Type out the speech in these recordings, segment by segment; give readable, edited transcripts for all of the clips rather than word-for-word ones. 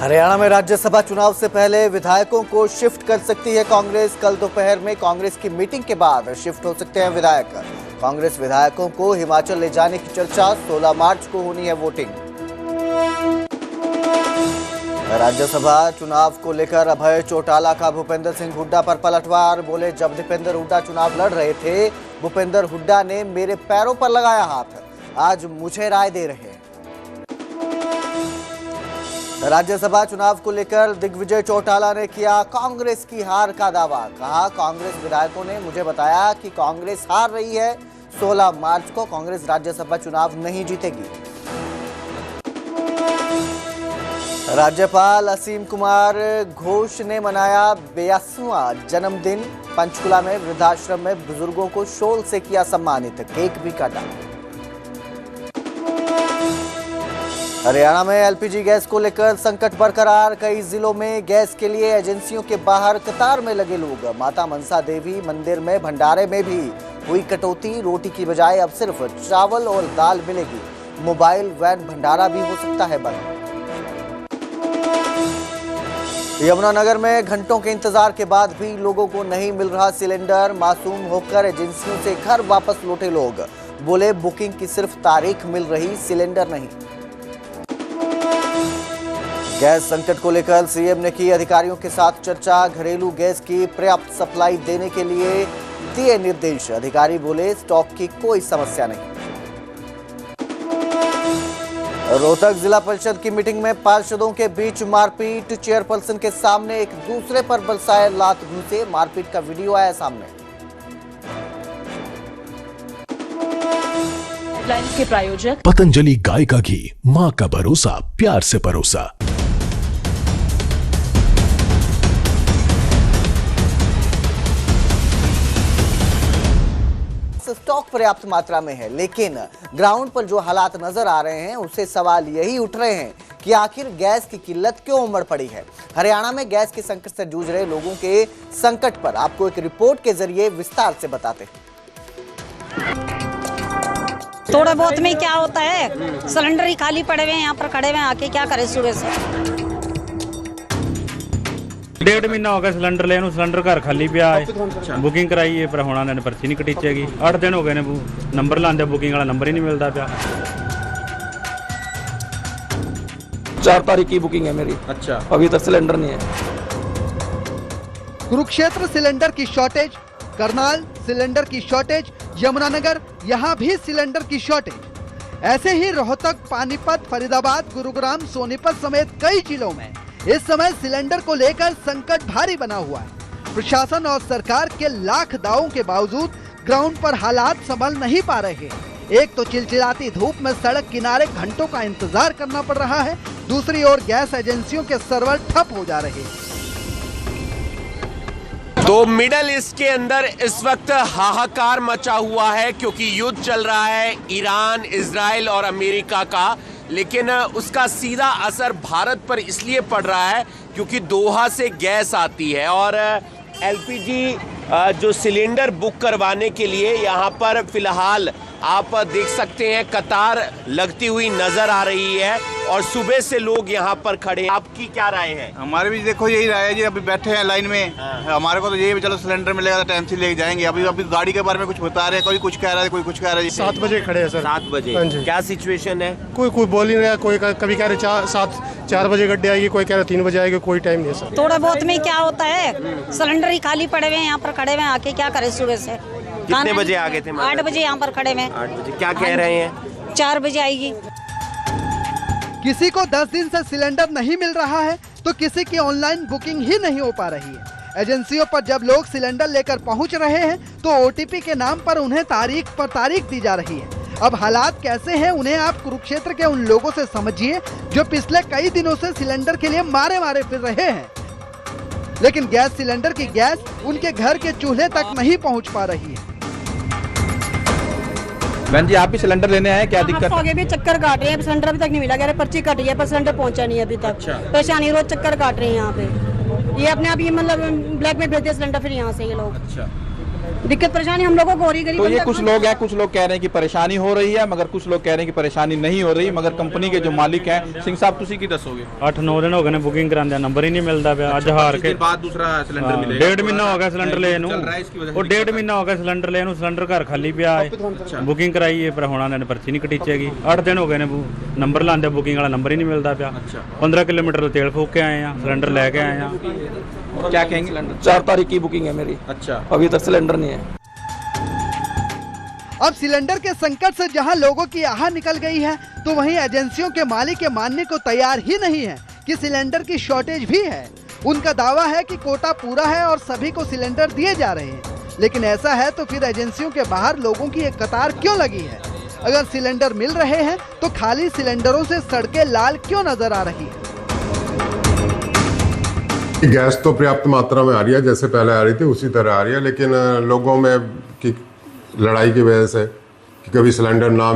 हरियाणा में राज्यसभा चुनाव से पहले विधायकों को शिफ्ट कर सकती है कांग्रेस। कल दोपहर में कांग्रेस की मीटिंग के बाद शिफ्ट हो सकते हैं विधायक। कांग्रेस विधायकों को हिमाचल ले जाने की चर्चा। 16 मार्च को होनी है वोटिंग। राज्यसभा चुनाव को लेकर अभय चौटाला का भूपेंद्र सिंह हुड्डा पर पलटवार। बोले, जब दीपेंद्र हुड्डा चुनाव लड़ रहे थे, भूपेंद्र हुड्डा ने मेरे पैरों पर लगाया हाथ। आज मुझे राय दे रहे हैं। राज्यसभा चुनाव को लेकर दिग्विजय चौटाला ने किया कांग्रेस की हार का दावा। कहा, कांग्रेस विधायकों ने मुझे बताया कि कांग्रेस हार रही है। 16 मार्च को कांग्रेस राज्यसभा चुनाव नहीं जीतेगी। राज्यपाल असीम कुमार घोष ने मनाया 82वां जन्मदिन। पंचकुला में वृद्धाश्रम में बुजुर्गों को शॉल से किया सम्मानित, केक भी काटा। हरियाणा में एलपीजी गैस को लेकर संकट बरकरार। कई जिलों में गैस के लिए एजेंसियों के बाहर कतार में लगे लोग। माता मनसा देवी मंदिर में भंडारे में भी हुई कटौती। रोटी की बजाय अब सिर्फ चावल और दाल मिलेगी। मोबाइल वैन भंडारा भी हो सकता है बंद। यमुनानगर में घंटों के इंतजार के बाद भी लोगों को नहीं मिल रहा सिलेंडर। मासूम होकर एजेंसियों से घर वापस लौटे लोग। बोले, बुकिंग की सिर्फ तारीख मिल रही, सिलेंडर नहीं। गैस संकट को लेकर सीएम ने की अधिकारियों के साथ चर्चा। घरेलू गैस की पर्याप्त सप्लाई देने के लिए दिए निर्देश। अधिकारी बोले, स्टॉक की कोई समस्या नहीं। रोहतक जिला परिषद की मीटिंग में पार्षदों के बीच मारपीट। चेयरपर्सन के सामने एक दूसरे पर बरसाए लात घूंसे। मारपीट का वीडियो आया सामने। के प्रायोजक पतंजलि गाय का घी, माँ का भरोसा, प्यार से परोसा। स्टॉक पर्याप्त मात्रा में है, लेकिन ग्राउंड पर जो हालात नजर आ रहे हैं उससे सवाल यही उठ रहे हैं कि आखिर गैस की किल्लत क्यों उमड़ पड़ी है। हरियाणा में गैस के संकट से जूझ रहे लोगों के संकट पर आपको एक रिपोर्ट के जरिए विस्तार से बताते हैं। थोड़ा बहुत में क्या होता है, सिलेंडर ही खाली पड़े हुए हैं, यहाँ पर खड़े हुए हैं, आके क्या करें सुबह से। 1.5 महीना हो गया सिलेंडर लेने, सिलेंडर घर खाली पिया है। बुकिंग कराई है पर होना ने पर्ची नहीं कटीचेगी। 8 दिन हो गए ने नंबर लांदे, बुकिंग वाला नंबर ही नहीं मिलता पिया। 4 तारीख की बुकिंग है मेरी। अच्छा, अभी तक सिलेंडर नहीं है। कुरुक्षेत्र सिलेंडर की शॉर्टेज, करनाल सिलेंडर की शॉर्टेज, यमुनानगर यहाँ भी सिलेंडर की शॉर्टेज। ऐसे ही रोहतक, पानीपत, फरीदाबाद, गुरुग्राम, सोनीपत समेत कई जिलों में इस समय सिलेंडर को लेकर संकट भारी बना हुआ है। प्रशासन और सरकार के लाख दावों के बावजूद ग्राउंड पर हालात संभल नहीं पा रहे। एक तो चिलचिलाती धूप में सड़क किनारे घंटों का इंतजार करना पड़ रहा है, दूसरी ओर गैस एजेंसियों के सर्वर ठप हो जा रहे हैं। तो मिडल ईस्ट के अंदर इस वक्त हाहाकार मचा हुआ है, क्योंकि युद्ध चल रहा है ईरान, इजराइल और अमेरिका का। लेकिन उसका सीधा असर भारत पर इसलिए पड़ रहा है क्योंकि दोहा से गैस आती है और एलपीजी जो सिलेंडर बुक करवाने के लिए यहाँ पर फिलहाल आप देख सकते हैं कतार लगती हुई नजर आ रही है और सुबह से लोग यहाँ पर खड़े हैं। आपकी क्या राय है? हमारे भी देखो यही राय है जी, अभी बैठे हैं लाइन में। हमारे को तो यही चलो सिलेंडर मिलेगा तो टाइम से लेके जाएंगे। अभी गाड़ी के बारे में कुछ बता रहे हैं, कोई कुछ कह रहा है, कोई कुछ कह रहा है। 7 बजे खड़े हैं सर। 7 बजे क्या सिचुएशन है? कोई बोल ही नहीं रहा। कोई कभी कह रहे 4 बजे गड्ढे आएगी, कोई कह रहा 3 बजे आएगी, कोई टाइम नहीं है सर। थोड़ा बहुत में क्या होता है, सिलेंडर ही खाली पड़े हुए हैं, यहाँ पर खड़े हुए हैं, आके क्या करें सुबह से। कितने बजे आ गए थे? 8 बजे यहाँ पर खड़े हुए। 8 बजे क्या कह रहे हैं? 4 बजे आएगी। किसी को 10 दिन से सिलेंडर नहीं मिल रहा है तो किसी की ऑनलाइन बुकिंग ही नहीं हो पा रही है। एजेंसियों पर जब लोग सिलेंडर लेकर पहुंच रहे हैं तो ओटीपी के नाम पर उन्हें तारीख पर तारीख दी जा रही है। अब हालात कैसे हैं उन्हें आप कुरुक्षेत्र के उन लोगों से समझिए जो पिछले कई दिनों से सिलेंडर के लिए मारे मारे फिर रहे हैं, लेकिन गैस सिलेंडर की गैस उनके घर के चूल्हे तक नहीं पहुंच पा रही है। बहन जी, आप भी सिलेंडर लेने आए, क्या दिक्कत? आगे भी चक्कर काट रहे हैं, सिलेंडर अभी तक नहीं मिला। कह रहे पर्ची कटी है पर सिलेंडर पहुंचा नहीं है अभी तक। अच्छा। परेशानी, रोज चक्कर काट रहे हैं यहाँ पे। ये अपने आप ये मतलब ब्लैक में भेजते हैं सिलेंडर फिर यहाँ से ये लोग। अच्छा, दिक्कत परेशानी हम लोगों को हो रही है। तो ये कुछ लोग हैं, कुछ लोग कह रहे हैं कि परेशानी हो रही है, मगर कुछ लोग कह रहे हैं कि परेशानी नहीं हो रही, मगर कंपनी के जो मालिक हैं, सिंह साहब तुसी की दसोगे? 8-9 दिन हो गए ने बुकिंग करांदे, नंबर ही नहीं मिलता पिया। अज हार के बाद दूसरा सिलेंडर मिलेगा। 1.5 महीना हो गया सिलेंडर ले नूं, ਉਹ 1.5 ਮਹੀਨਾ ਹੋ ਗਿਆ ਸਿਲੰਡਰ ਲੈ ਨੂੰ, ਸਿਲੰਡਰ ਘਰ ਖਾਲੀ ਪਿਆ ਹੈ। ਬੁਕਿੰਗ ਕਰਾਈ ਹੈ ਪਰ ਹੁਣ ਇਹਨਾਂ ਨੇ ਪਰਚੀ ਨਹੀਂ ਕਟੀਚੇਗੀ। 8 ਦਿਨ ਹੋ ਗਏ ਨੇ ਨੰਬਰ ਲਾਉਂਦੇ, ਬੁਕਿੰਗ ਵਾਲਾ ਨੰਬਰ ਹੀ ਨਹੀਂ ਮਿਲਦਾ ਪਿਆ। 15 ਕਿਲੋमीटर तेल फूक के आए हैं, सिलेंडर लेके आए हैं। क्या कहेंगे? 4 तारीख की बुकिंग है मेरी। अच्छा, अभी तक सिलेंडर नहीं है। अब सिलेंडर के संकट से जहां लोगों की आह निकल गई है, तो वहीं एजेंसियों के मालिक ये मानने को तैयार ही नहीं है कि सिलेंडर की शॉर्टेज भी है। उनका दावा है कि कोटा पूरा है और सभी को सिलेंडर दिए जा रहे हैं, लेकिन ऐसा है तो फिर एजेंसियों के बाहर लोगों की एक कतार क्यों लगी है? अगर सिलेंडर मिल रहे हैं तो खाली सिलेंडरों से सड़कें लाल क्यों नजर आ रही है? गैस तो पर्याप्त मात्रा में आ रही है, जैसे पहले आ रही थी उसी तरह आ रही है, लेकिन लोगों में की लड़ाई की वजह से कि कभी सिलेंडर ना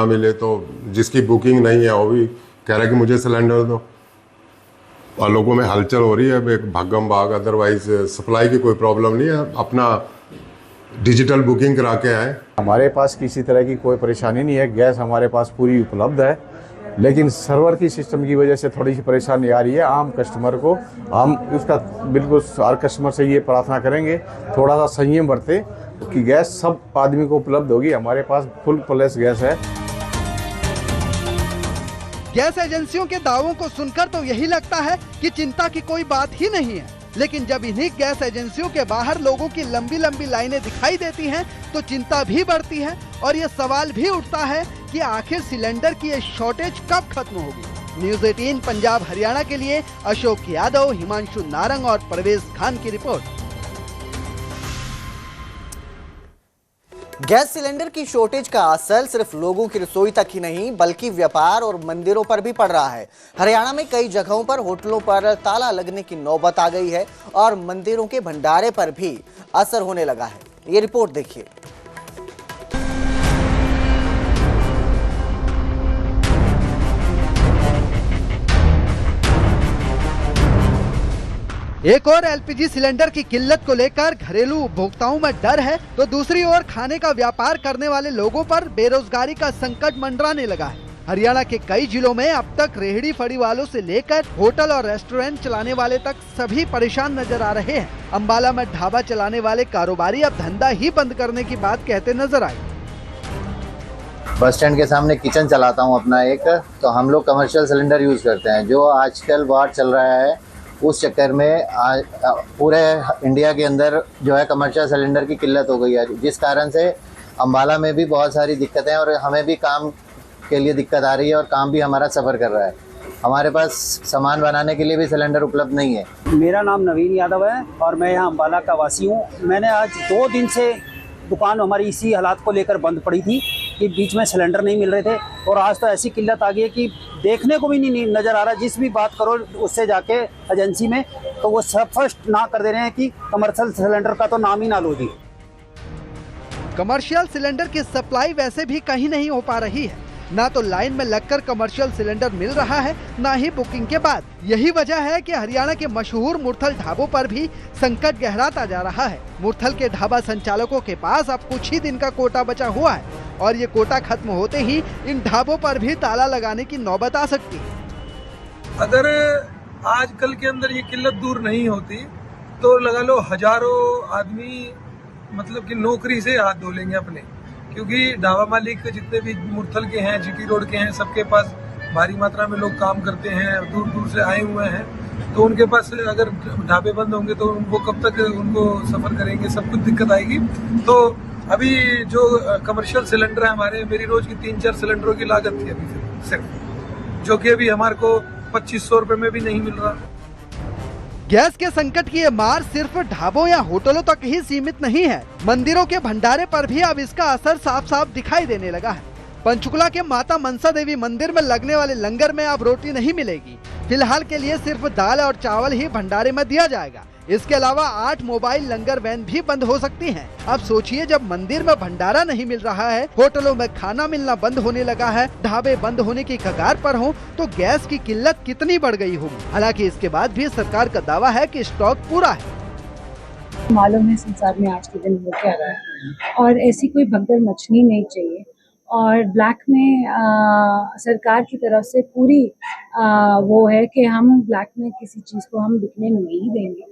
मिले तो जिसकी बुकिंग नहीं है वो भी कह रहा है कि मुझे सिलेंडर दो, और लोगों में हलचल हो रही है। अब एक भागम भाग, अदरवाइज सप्लाई की कोई प्रॉब्लम नहीं है। अपना डिजिटल बुकिंग करा के आए। हमारे पास किसी तरह की कोई परेशानी नहीं है, गैस हमारे पास पूरी उपलब्ध है, लेकिन सर्वर की सिस्टम की वजह से थोड़ी सी परेशानी आ रही है। आम कस्टमर को हम उसका बिल्कुल हर कस्टमर से ये प्रार्थना करेंगे थोड़ा सा संयम बरते कि गैस सब आदमी को उपलब्ध होगी। हमारे पास फुल प्लेस गैस है। गैस एजेंसियों के दावों को सुनकर तो यही लगता है कि चिंता की कोई बात ही नहीं है, लेकिन जब इन्हीं गैस एजेंसियों के बाहर लोगों की लंबी लंबी लाइनें दिखाई देती हैं तो चिंता भी बढ़ती है और ये सवाल भी उठता है कि आखिर सिलेंडर की ये शॉर्टेज कब खत्म होगी। न्यूज़ 18 पंजाब हरियाणा के लिए अशोक यादव, हिमांशु नारंग और परवेज खान की रिपोर्ट। गैस सिलेंडर की शॉर्टेज का असर सिर्फ लोगों की रसोई तक ही नहीं बल्कि व्यापार और मंदिरों पर भी पड़ रहा है। हरियाणा में कई जगहों पर होटलों पर ताला लगने की नौबत आ गई है और मंदिरों के भंडारे पर भी असर होने लगा है। ये रिपोर्ट देखिए। एक और एलपीजी सिलेंडर की किल्लत को लेकर घरेलू उपभोक्ताओं में डर है, तो दूसरी ओर खाने का व्यापार करने वाले लोगों पर बेरोजगारी का संकट मंडराने लगा है। हरियाणा के कई जिलों में अब तक रेहड़ी फड़ी वालों से लेकर होटल और रेस्टोरेंट चलाने वाले तक सभी परेशान नजर आ रहे हैं। अंबाला में ढाबा चलाने वाले कारोबारी अब धंधा ही बंद करने की बात कहते नजर आए। बस स्टैंड के सामने किचन चलाता हूँ अपना एक, तो हम लोग कमर्शियल सिलेंडर यूज करते हैं। जो आजकल वार चल रहा है उस चक्कर में पूरे इंडिया के अंदर जो है कमर्शियल सिलेंडर की किल्लत हो गई है, जिस कारण से अंबाला में भी बहुत सारी दिक्कतें और हमें भी काम के लिए दिक्कत आ रही है और काम भी हमारा सफ़र कर रहा है। हमारे पास सामान बनाने के लिए भी सिलेंडर उपलब्ध नहीं है। मेरा नाम नवीन यादव है और मैं यहाँ अंबाला का वासी हूँ। मैंने आज 2 दिन से दुकान हमारी इसी हालात को लेकर बंद पड़ी थी कि बीच में सिलेंडर नहीं मिल रहे थे, और आज तो ऐसी किल्लत आ गई है कि देखने को भी नहीं नज़र आ रहा। जिस भी बात करो उससे जाके एजेंसी में, तो वो सब फर्स्ट ना कर दे रहे हैं कि कमर्शियल सिलेंडर का तो नाम ही ना लो जी। कमर्शियल सिलेंडर की सप्लाई वैसे भी कहीं नहीं हो पा रही है, ना तो लाइन में लगकर कमर्शियल सिलेंडर मिल रहा है, ना ही बुकिंग के बाद। यही वजह है कि हरियाणा के मशहूर मुरथल ढाबों पर भी संकट गहराता जा रहा है। मुरथल के ढाबा संचालकों के पास अब कुछ ही दिन का कोटा बचा हुआ है और ये कोटा खत्म होते ही इन ढाबों पर भी ताला लगाने की नौबत आ सकती है। अगर आजकल के अंदर ये किल्लत दूर नहीं होती तो लगा लो हजारों आदमी मतलब कि नौकरी से हाथ धो लेंगे अपने, क्योंकि ढाबा मालिक जितने भी मुरथल के हैं, जीटी रोड के हैं, सबके पास भारी मात्रा में लोग काम करते हैं, दूर दूर से आए हुए हैं, तो उनके पास अगर ढाबे बंद होंगे तो उनको कब तक उनको सफ़र करेंगे, सब कुछ दिक्कत आएगी। तो अभी जो कमर्शियल सिलेंडर है हमारे, मेरी रोज की 3-4 सिलेंडरों की लागत थी अभी सिर्फ, जो कि अभी हमारे को 2500 रुपये में भी नहीं मिल रहा। गैस के संकट की ये मार सिर्फ ढाबों या होटलों तक ही सीमित नहीं है, मंदिरों के भंडारे पर भी अब इसका असर साफ साफ दिखाई देने लगा है। पंचकुला के माता मनसा देवी मंदिर में लगने वाले लंगर में अब रोटी नहीं मिलेगी। फिलहाल के लिए सिर्फ दाल और चावल ही भंडारे में दिया जाएगा। इसके अलावा 8 मोबाइल लंगर वैन भी बंद हो सकती हैं। अब सोचिए, जब मंदिर में भंडारा नहीं मिल रहा है, होटलों में खाना मिलना बंद होने लगा है, ढाबे बंद होने की कगार पर हो, तो गैस की किल्लत कितनी बढ़ गई होगी। हालांकि इसके बाद भी सरकार का दावा है कि स्टॉक पूरा है। मालूम है संसार में आज के दिन हो क्या रहा है, और ऐसी कोई भगदड़ मचनी नहीं चाहिए। और ब्लैक में सरकार की तरफ से पूरी वो है कि हम ब्लैक में किसी चीज़ को हम बिकने नहीं देंगे।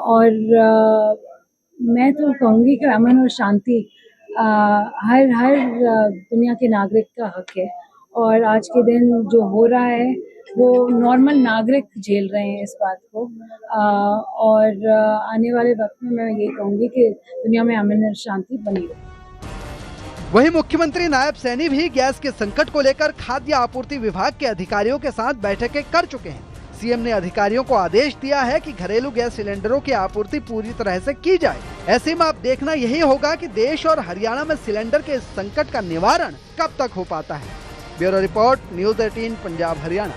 और मैं तो कहूँगी कि अमन और शांति हर दुनिया के नागरिक का हक है, और आज के दिन जो हो रहा है वो नॉर्मल नागरिक झेल रहे हैं इस बात को। और आने वाले वक्त में मैं ये कहूँगी कि दुनिया में अमन और शांति बनी रहे। वहीं मुख्यमंत्री नायब सैनी भी गैस के संकट को लेकर खाद्य आपूर्ति विभाग के अधिकारियों के साथ बैठकें कर चुके हैं। सीएम ने अधिकारियों को आदेश दिया है कि घरेलू गैस सिलेंडरों की आपूर्ति पूरी तरह से की जाए। ऐसे में अब देखना यही होगा कि देश और हरियाणा में सिलेंडर के इस संकट का निवारण कब तक हो पाता है। Bureau report, news 18 Punjab Haryana.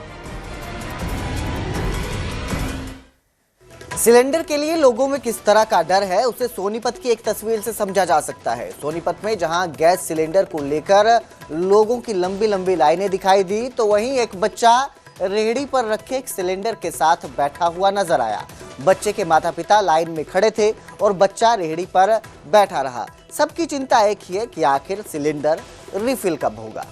Cylinder के लिए लोगों में किस तरह का डर है उसे सोनीपत की एक तस्वीर से समझा जा सकता है। सोनीपत में जहां गैस सिलेंडर को लेकर लोगों की लंबी लंबी लाइनें दिखाई दी, तो वहीं एक बच्चा रेहड़ी पर रखे एक सिलेंडर के साथ बैठा हुआ नजर आया। बच्चे के माता पिता लाइन में खड़े थे और बच्चा रेहड़ी पर बैठा रहा। सबकी चिंता एक ही है कि आखिर सिलेंडर रिफिल कब होगा।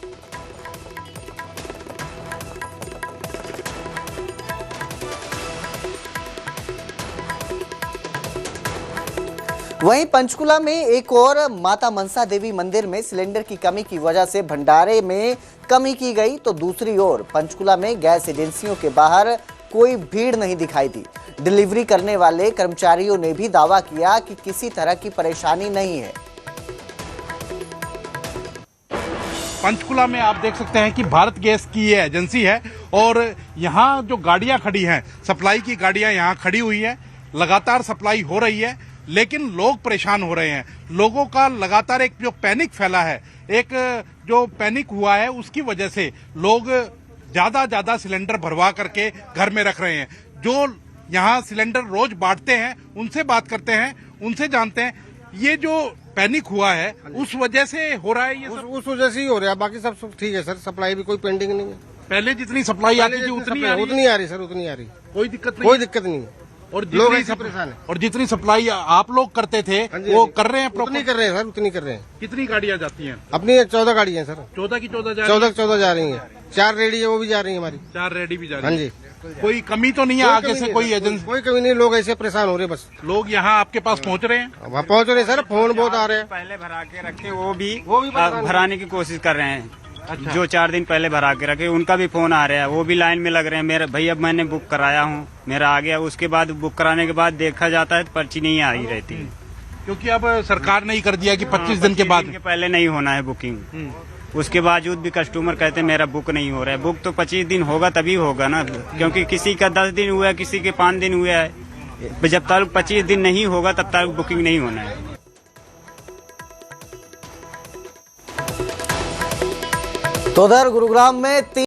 वहीं पंचकुला में एक और माता मनसा देवी मंदिर में सिलेंडर की कमी की वजह से भंडारे में कमी की गई, तो दूसरी ओर पंचकुला में गैस एजेंसियों के बाहर कोई भीड़ नहीं दिखाई दी। डिलीवरी करने वाले कर्मचारियों ने भी दावा किया कि किसी तरह की परेशानी नहीं है। पंचकुला में आप देख सकते हैं कि भारत गैस की ये एजेंसी है और यहाँ जो गाड़ियां खड़ी हैं, सप्लाई की गाड़ियां यहाँ खड़ी हुई है, लगातार सप्लाई हो रही है, लेकिन लोग परेशान हो रहे हैं। लोगों का लगातार एक जो पैनिक फैला है, एक जो पैनिक हुआ है, उसकी वजह से लोग ज्यादा सिलेंडर भरवा करके घर में रख रहे हैं। जो यहाँ सिलेंडर रोज बांटते हैं उनसे बात करते हैं, उनसे जानते हैं ये जो पैनिक हुआ है उस वजह से हो रहा है। ये उस वजह से ही हो रहा है, बाकी सब ठीक है सर। सप्लाई भी कोई पेंडिंग नहीं है। पहले जितनी सप्लाई आती थी उतनी आ रही सर, उतनी आ रही। कोई दिक्कत नहीं। और लोग ऐसे परेशान है। और जितनी सप्लाई आप लोग करते थे वो कर रहे हैं, उतनी कर रहे हैं सर, उतनी कर रहे हैं। कितनी गाड़ियां जाती हैं? अपनी 14 गाड़ियां सर। 14 की 14 जा रही हैं। 4 रेडी है, वो भी जा रही है हमारी। 4 रेडी भी जा रही है। हाँ जी। कोई कमी तो नहीं है आगे से? कोई एजेंसी कोई कमी नहीं, लोग ऐसे परेशान हो रहे हैं बस। लोग यहाँ आपके पास पहुँच रहे हैं? वहाँ पहुँच रहे हैं सर, फोन बहुत आ रहे हैं। पहले भरा के रखे वो भी भराने की कोशिश कर रहे हैं। अच्छा। जो 4 दिन पहले भरा के रखे उनका भी फोन आ रहा है, वो भी लाइन में लग रहे हैं। मेरा भैया मैंने बुक कराया हूँ, मेरा आ गया। उसके बाद बुक कराने के बाद देखा जाता है तो पर्ची नहीं आ रही रहती है, क्योंकि अब सरकार ने ही कर दिया कि 25 दिन के बाद पहले नहीं होना है बुकिंग। उसके बावजूद भी कस्टमर कहते हैं मेरा बुक नहीं हो रहा है। बुक तो 25 दिन होगा तभी होगा ना, क्योंकि किसी का 10 दिन हुआ है, किसी के 5 दिन हुआ है। जब तक 25 दिन नहीं होगा तब तक बुकिंग नहीं होना है। तो उधर गुरुग्राम में